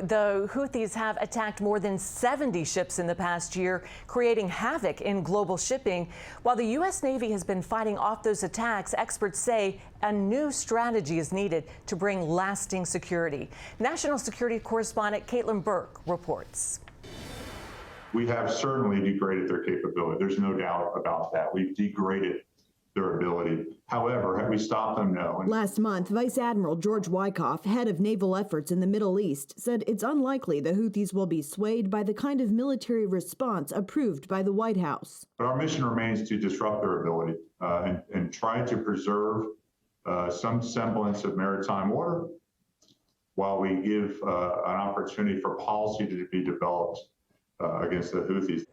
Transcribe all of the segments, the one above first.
the Houthis have attacked more than 70 ships in the past year, creating havoc in global shipping. While the U.S. Navy has been fighting off those attacks, experts say a new strategy is needed to bring lasting security. National security correspondent Caitlin Burke reports. We have certainly degraded their capability. There's no doubt about that. We've degraded their ability. However, have we stopped them? No. Last month, Vice Admiral George Wikoff, head of naval efforts in the Middle East, said it's unlikely the Houthis will be swayed by the kind of military response approved by the White House. But our mission remains to disrupt their ability and try to preserve some semblance of maritime order while we give an opportunity for policy to be developed against the Houthis.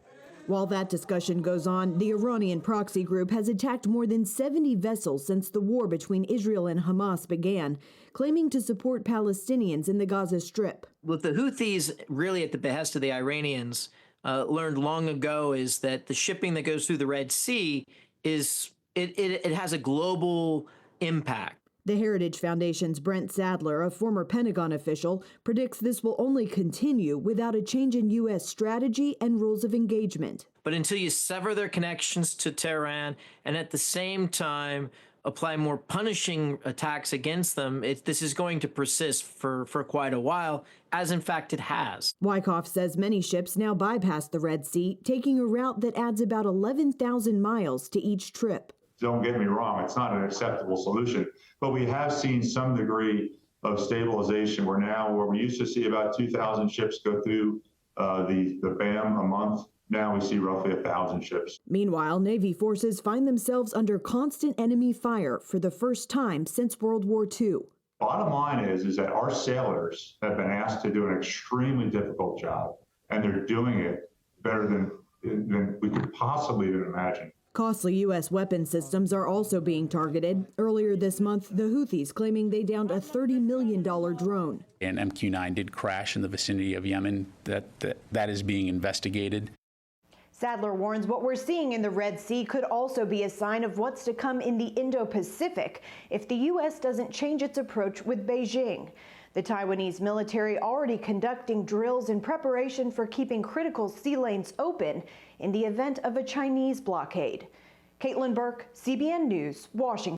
While that discussion goes on, the Iranian proxy group has attacked more than 70 vessels since the war between Israel and Hamas began, claiming to support Palestinians in the Gaza Strip. What the Houthis, really at the behest of the Iranians, learned long ago is that the shipping that goes through the Red Sea it has a global impact. The Heritage Foundation's Brent Sadler, a former Pentagon official, predicts this will only continue without a change in U.S. strategy and rules of engagement. But until you sever their connections to Tehran and at the same time apply more punishing attacks against them, this is going to persist for quite a while, as in fact it has. Wikoff says many ships now bypass the Red Sea, taking a route that adds about 11,000 miles to each trip. Don't get me wrong, it's not an acceptable solution, but we have seen some degree of stabilization where we used to see about 2,000 ships go through the BAM a month, now we see roughly 1,000 ships. Meanwhile, Navy forces find themselves under constant enemy fire for the first time since World War II. Bottom line is that our sailors have been asked to do an extremely difficult job, and they're doing it better than we could possibly even imagine. Costly U.S. weapon systems are also being targeted. Earlier this month, the Houthis claiming they downed a $30 million drone. An MQ-9 did crash in the vicinity of Yemen. That is being investigated. Sadler warns what we're seeing in the Red Sea could also be a sign of what's to come in the Indo-Pacific if the U.S. doesn't change its approach with Beijing. The Taiwanese military already conducting drills in preparation for keeping critical sea lanes open in the event of a Chinese blockade. Caitlin Burke, CBN News, Washington.